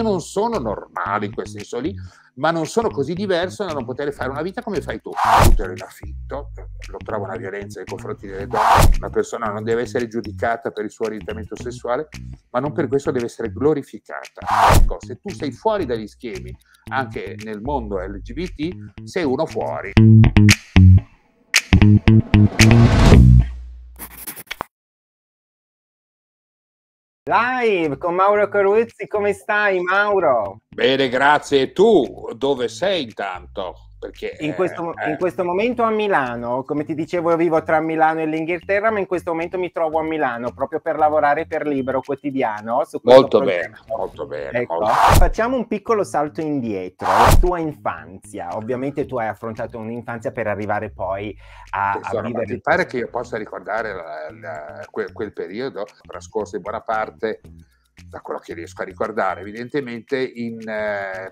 che non sono normali in quel senso lì, ma non sono così diverse da non poter fare una vita come fai tu. Utero in affitto, lo trovo una violenza nei confronti delle donne. Una persona non deve essere giudicata per il suo orientamento sessuale, ma non per questo deve essere glorificata. Ecco, se tu sei fuori dagli schemi, anche nel mondo LGBT, sei uno fuori. Live con Mauro Coruzzi, come stai Mauro? Bene, grazie. E tu dove sei intanto? Perché In questo momento a Milano, come ti dicevo vivo tra Milano e l'Inghilterra, ma in questo momento mi trovo a Milano proprio per lavorare per Libero Quotidiano su questo molto progetto. bene, molto bene. Ecco, molto. facciamo un piccolo salto indietro, la tua infanzia. Ovviamente tu hai affrontato un'infanzia per arrivare poi a vivere. Ma ti pare che io possa ricordare quel periodo trascorso in buona parte, da quello che riesco a ricordare, evidentemente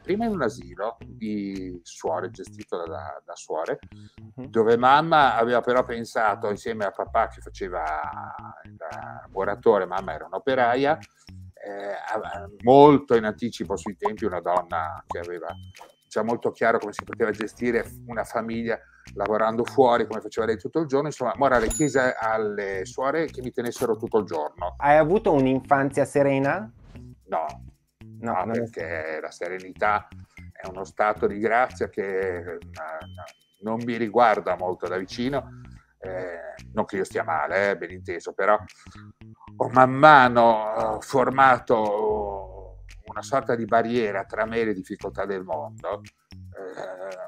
prima in un asilo di suore, gestito da suore, dove mamma aveva però pensato, insieme a papà che faceva il laboratore, mamma era un'operaia, molto in anticipo sui tempi, una donna che aveva già molto chiaro come si poteva gestire una famiglia lavorando fuori, come faceva lei tutto il giorno. Insomma, morale, chiese alle suore che mi tenessero tutto il giorno. Hai avuto un'infanzia serena? No, perché la serenità è uno stato di grazia che non mi riguarda molto da vicino, non che io stia male, ben inteso, però ho man mano formato una sorta di barriera tra me e le difficoltà del mondo,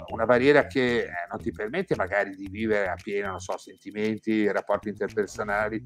una barriera che non ti permette magari di vivere appieno, non so, sentimenti, rapporti interpersonali,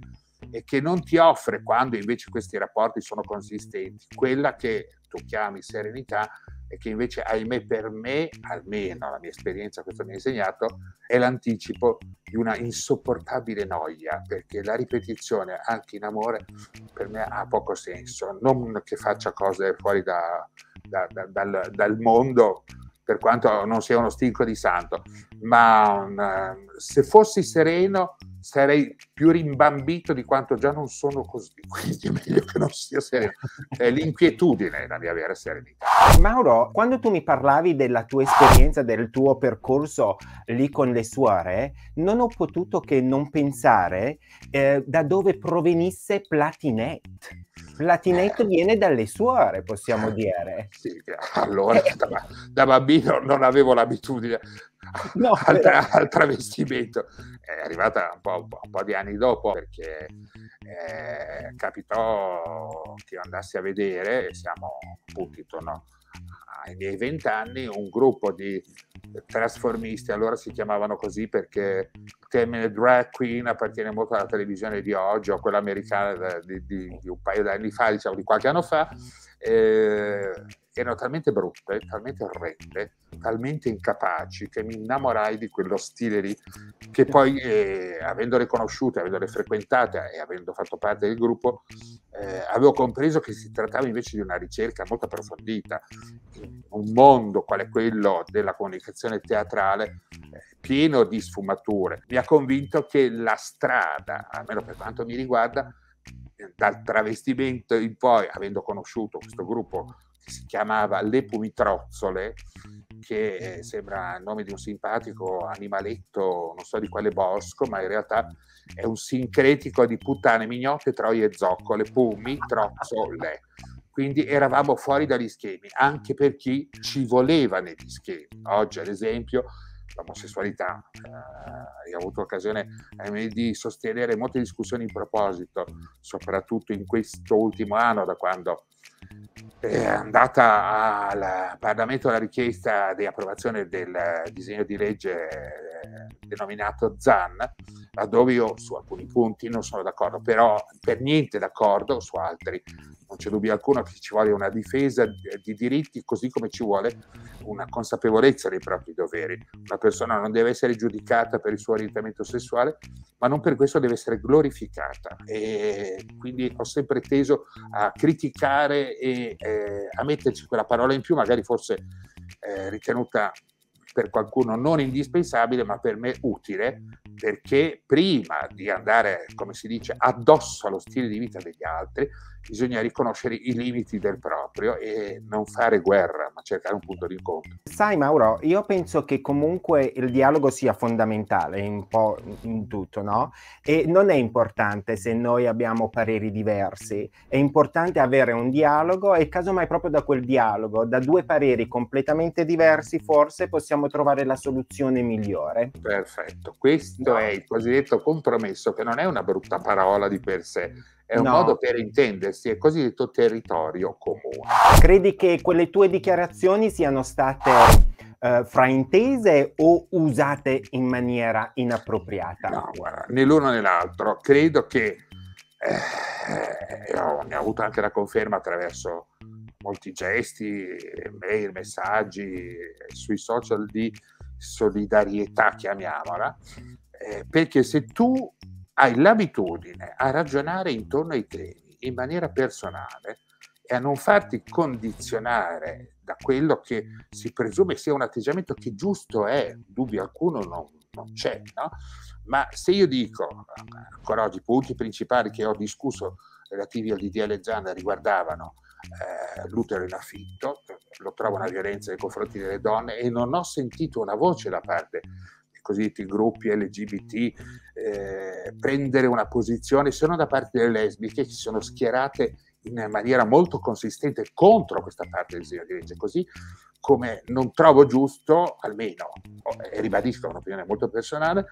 e che non ti offre, quando invece questi rapporti sono consistenti, quella che tu chiami serenità, e che invece, ahimè, per me, almeno la mia esperienza, questo mi ha insegnato, è l'anticipo di una insopportabile noia, perché la ripetizione anche in amore per me ha poco senso. Non che faccia cose fuori dal mondo, per quanto non sia uno stinco di santo, ma se fossi sereno sarei più rimbambito di quanto già non sono così, quindi è meglio che non sia sereno. È l'inquietudine la mia vera serenità. Mauro, quando tu mi parlavi della tua esperienza, del tuo percorso lì con le suore, non ho potuto che non pensare da dove provenisse Platinette. Platinette viene dalle suore, possiamo dire. Sì, allora da bambino non avevo l'abitudine al travestimento. È arrivata un po' di anni dopo, perché capitò che io andassi a vedere, e siamo appunto intorno ai miei 20 anni, un gruppo di trasformisti, allora si chiamavano così perché il termine drag queen appartiene molto alla televisione di oggi, o quella americana di un paio d'anni fa, diciamo di qualche anno fa. Erano talmente brutte, talmente orrende, talmente incapaci, che mi innamorai di quello stile lì, che poi avendole conosciute, avendole frequentate e avendo fatto parte del gruppo, avevo compreso che si trattava invece di una ricerca molto approfondita in un mondo quale quello della comunicazione teatrale, pieno di sfumature. Mi ha convinto che la strada, almeno per quanto mi riguarda, dal travestimento in poi, avendo conosciuto questo gruppo che si chiamava Le Pumitrozzole, che sembra il nome di un simpatico animaletto, non so di quale bosco, ma in realtà è un sincretico di puttane, mignotte, troie e zoccole, pumitrozzole. Quindi eravamo fuori dagli schemi, anche per chi ci voleva negli schemi. Oggi, ad esempio, l'omosessualità, io ho avuto occasione di sostenere molte discussioni in proposito, soprattutto in questo ultimo anno, da quando è andata al Parlamento la richiesta di approvazione del disegno di legge denominato ZAN, laddove io su alcuni punti non sono d'accordo, però per niente d'accordo su altri. Non c'è dubbio alcuno che ci vuole una difesa di diritti, così come ci vuole una consapevolezza dei propri doveri. Una persona non deve essere giudicata per il suo orientamento sessuale, ma non per questo deve essere glorificata. E quindi ho sempre teso a criticare e a metterci quella parola in più, magari forse ritenuta per qualcuno non indispensabile, ma per me utile, perché prima di andare, come si dice, addosso allo stile di vita degli altri, bisogna riconoscere i limiti del proprio e non fare guerra, ma cercare un punto di incontro. Sai Mauro, io penso che comunque il dialogo sia fondamentale un po' in tutto, no? E non è importante se noi abbiamo pareri diversi, è importante avere un dialogo e casomai proprio da quel dialogo, da due pareri completamente diversi, forse possiamo trovare la soluzione migliore. Perfetto, questo No, è il cosiddetto compromesso, che non è una brutta parola di per sé, è un modo no. per intendersi, è il cosiddetto territorio comune. Credi che quelle tue dichiarazioni siano state fraintese o usate in maniera inappropriata? No, guarda, né l'uno né l'altro. Credo che ne ho avuto anche la conferma attraverso molti gesti, mail, messaggi sui social di solidarietà, chiamiamola, perché se tu hai l'abitudine a ragionare intorno ai temi in maniera personale e a non farti condizionare da quello che si presume sia un atteggiamento che giusto è, dubbio alcuno non c'è, no? Ma se io dico, ancora oggi, i punti principali che ho discusso relativi al DDL Zan riguardavano l'utero in affitto, lo trovo una violenza nei confronti delle donne e non ho sentito una voce da parte dei cosiddetti gruppi LGBT prendere una posizione, se non da parte delle lesbiche che si sono schierate in maniera molto consistente contro questa parte del disegno di legge, così come non trovo giusto, almeno, e ribadisco un'opinione molto personale,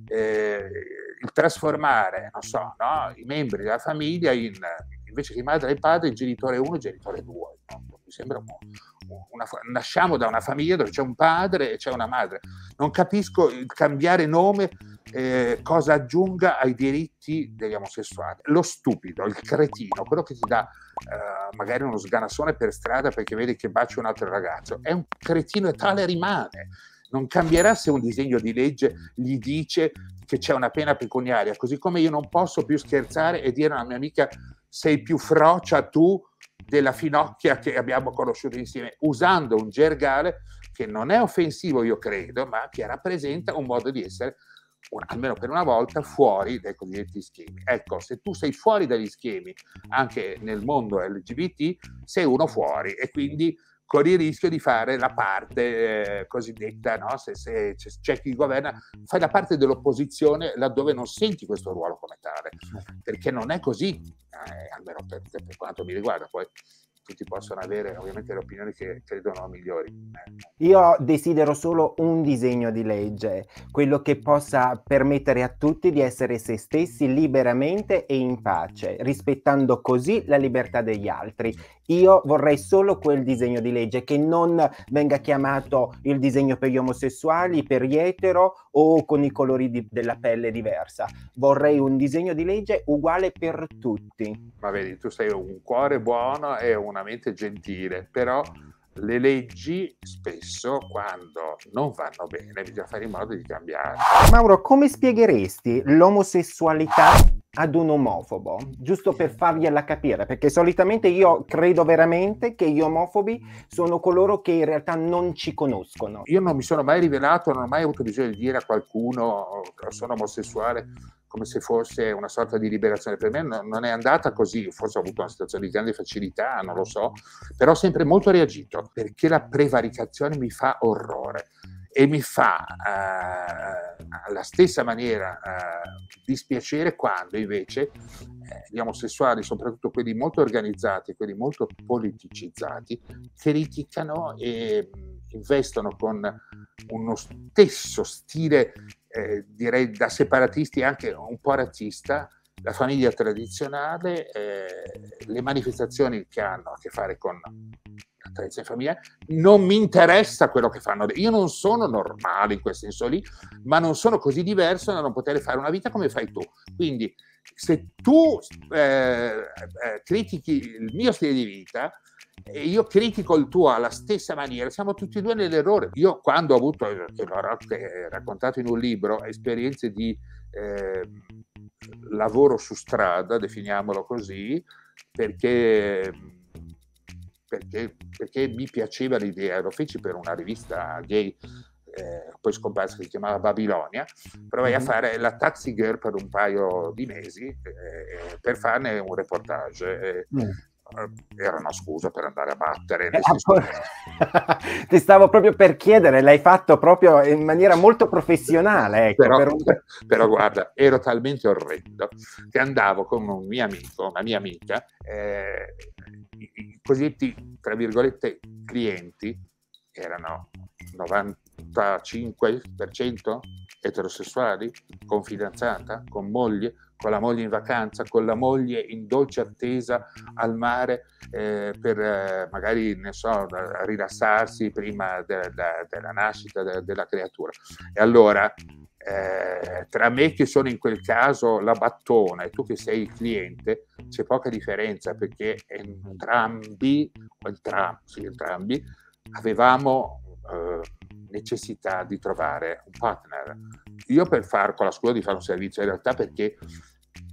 il trasformare, non so, no, i membri della famiglia invece che madre e padre, in genitore 1 e genitore 2. No? Mi sembra nasciamo da una famiglia dove c'è un padre e c'è una madre. Non capisco il cambiare nome cosa aggiunga ai diritti degli omosessuali. Lo stupido, il cretino, quello che ti dà magari uno sganassone per strada perché vedi che bacia un altro ragazzo, è un cretino e tale rimane. Non cambierà se un disegno di legge gli dice che c'è una pena pecuniaria, così come io non posso più scherzare e dire a una mia amica sei più frocia tu della finocchia che abbiamo conosciuto insieme, usando un gergale che non è offensivo, io credo, ma che rappresenta un modo di essere, almeno per una volta, fuori dai cosiddetti schemi. Ecco, se tu sei fuori dagli schemi anche nel mondo LGBT, sei uno fuori e quindi corri il rischio di fare la parte cosiddetta, no? Se c'è chi governa, fai la parte dell'opposizione laddove non senti questo ruolo come tale, perché non è così, almeno per quanto mi riguarda. Poi tutti possono avere ovviamente le opinioni che credono migliori. Io desidero solo un disegno di legge, quello che possa permettere a tutti di essere se stessi liberamente e in pace, rispettando così la libertà degli altri. Io vorrei solo quel disegno di legge, che non venga chiamato il disegno per gli omosessuali, per gli etero o con i colori della pelle diversa. Vorrei un disegno di legge uguale per tutti. Ma vedi, tu sei un cuore buono e una mente gentile, però le leggi spesso, quando non vanno bene, bisogna fare in modo di cambiare. Mauro, come spiegheresti l'omosessualità ad un omofobo? Giusto per fargliela capire, perché solitamente io credo veramente che gli omofobi sono coloro che in realtà non ci conoscono. Io non mi sono mai rivelato, non ho mai avuto bisogno di dire a qualcuno sono omosessuale, come se fosse una sorta di liberazione. Per me non è andata così, forse ho avuto una situazione di grande facilità, non lo so, però ho sempre molto reagito, perché la prevaricazione mi fa orrore e mi fa alla stessa maniera dispiacere quando invece gli omosessuali, soprattutto quelli molto organizzati, quelli molto politicizzati, criticano e investono con uno stesso stile direi da separatisti anche un po' razzista, la famiglia tradizionale, le manifestazioni che hanno a che fare con la tradizione familiare. Non mi interessa quello che fanno. Io non sono normale in quel senso lì, ma non sono così diverso da non poter fare una vita come fai tu. Quindi se tu critichi il mio stile di vita, e io critico il tuo alla stessa maniera, siamo tutti e due nell'errore. Io quando ho avuto, e l'ho raccontato in un libro, esperienze di lavoro su strada, definiamolo così, perché mi piaceva l'idea, lo feci per una rivista gay poi scomparsa, che si chiamava Babilonia. Provai a fare la taxi girl per un paio di mesi per farne un reportage. Era una scusa per andare a battere. Ti stavo proprio per chiedere, l'hai fatto proprio in maniera molto professionionale. Ecco, però guarda, ero talmente orrendo che andavo con un mio amico, una mia amica, i cosiddetti, tra virgolette, clienti erano 95% eterosessuali, con fidanzata, con moglie, con la moglie in vacanza, con la moglie in dolce attesa al mare per magari, ne so, rilassarsi prima della nascita della creatura. E allora, tra me che sono in quel caso la battona e tu che sei il cliente, c'è poca differenza, perché entrambi avevamo necessità di trovare un partner. Io con la scuola di fare un servizio, in realtà, perché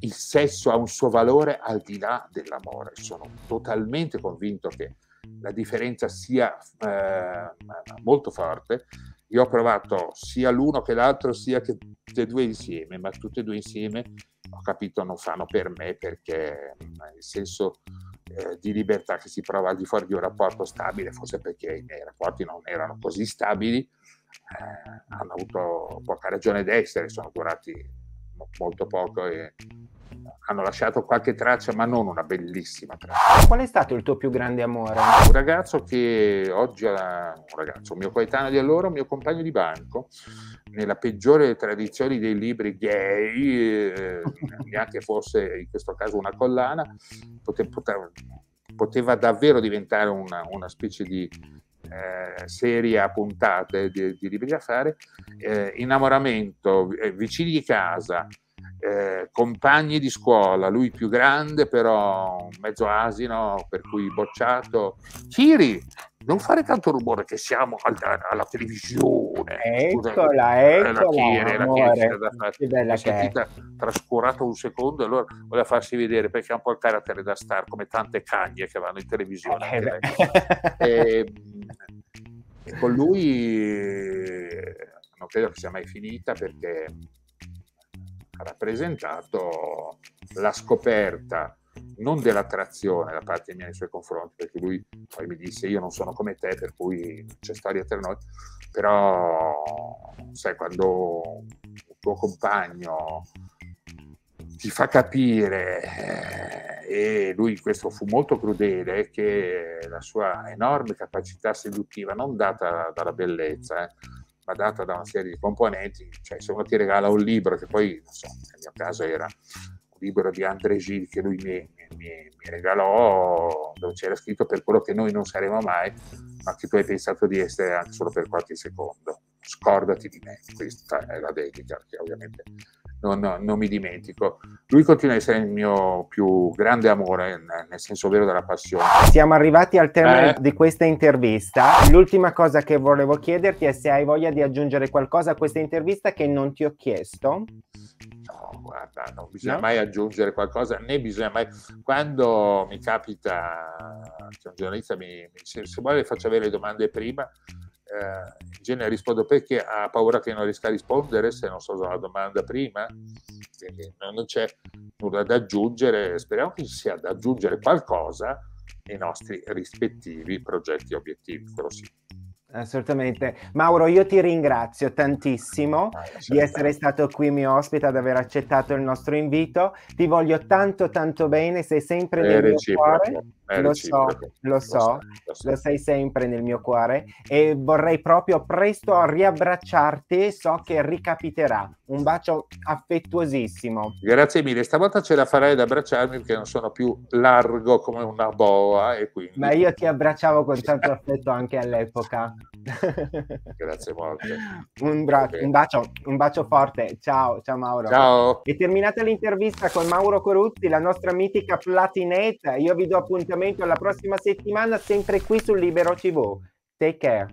il sesso ha un suo valore al di là dell'amore. Sono totalmente convinto che la differenza sia molto forte. Io ho provato sia l'uno che l'altro, sia che tutte e due insieme, ma tutte e due insieme ho capito non fanno per me, perché il senso di libertà che si prova al di fuori di un rapporto stabile, forse perché i miei rapporti non erano così stabili, hanno avuto poca ragione d'essere, sono durati molto poco e hanno lasciato qualche traccia, ma non una bellissima traccia. Qual è stato il tuo più grande amore? Un ragazzo che oggi un mio coetaneo di allora, un mio compagno di banco, nella peggiore tradizione dei libri gay, neanche fosse in questo caso una collana, poteva davvero diventare una specie di serie a puntate di libri da fare. Innamoramento, vicini di casa, compagni di scuola, lui più grande però un mezzo asino, per cui bocciato. Ciri, non fare tanto rumore che siamo alla televisione. Eccola, che bella che è. Trascurato un secondo, allora voleva farsi vedere, perché ha un po' il carattere da star, come tante cagne che vanno in televisione. E con lui non credo che sia mai finita, perché ha rappresentato la scoperta non dell'attrazione da parte mia nei suoi confronti, perché lui poi mi disse: io non sono come te, per cui c'è storia tra noi, però sai, quando un tuo compagno ti fa capire, e lui in questo fu molto crudele, che la sua enorme capacità seduttiva, non data dalla bellezza, ma data da una serie di componenti, cioè se uno ti regala un libro, che poi, non so, nel mio caso era un libro di André Gide che lui mi regalò, dove c'era scritto: per quello che noi non saremo mai, ma che tu hai pensato di essere anche solo per qualche secondo, scordati di me. Questa è la dedica, che ovviamente non mi dimentico. Lui continua a essere il mio più grande amore, nel senso vero della passione. Siamo arrivati al termine di questa intervista. L'ultima cosa che volevo chiederti è se hai voglia di aggiungere qualcosa a questa intervista che non ti ho chiesto. No, guarda, non bisogna mai aggiungere qualcosa, né bisogna mai. Quando mi capita che un giornalista mi dice: se vuole faccio avere le domande prima, in genere rispondo perché ha paura che non riesca a rispondere se non so la domanda prima. Quindi non c'è nulla da aggiungere. Speriamo che ci sia da aggiungere qualcosa nei nostri rispettivi progetti e obiettivi, quello sì. Assolutamente. Mauro, io ti ringrazio tantissimo di essere stato qui mio ospite, ad aver accettato il nostro invito. Ti voglio tanto tanto bene, sei sempre nel mio cuore. Lo sei sempre nel mio cuore, e vorrei proprio presto riabbracciarti, so che ricapiterà. Un bacio affettuosissimo. Grazie mille, stavolta ce la farai ad abbracciarmi, perché non sono più largo come una boa, e quindi... Ma io ti abbracciavo con tanto affetto anche all'epoca. Grazie molte. Un bacio forte. Ciao Mauro. Ciao. È terminata l'intervista con Mauro Coruzzi, la nostra mitica Platinette. Io vi do appuntamento alla prossima settimana, sempre qui su Libero TV. Take care.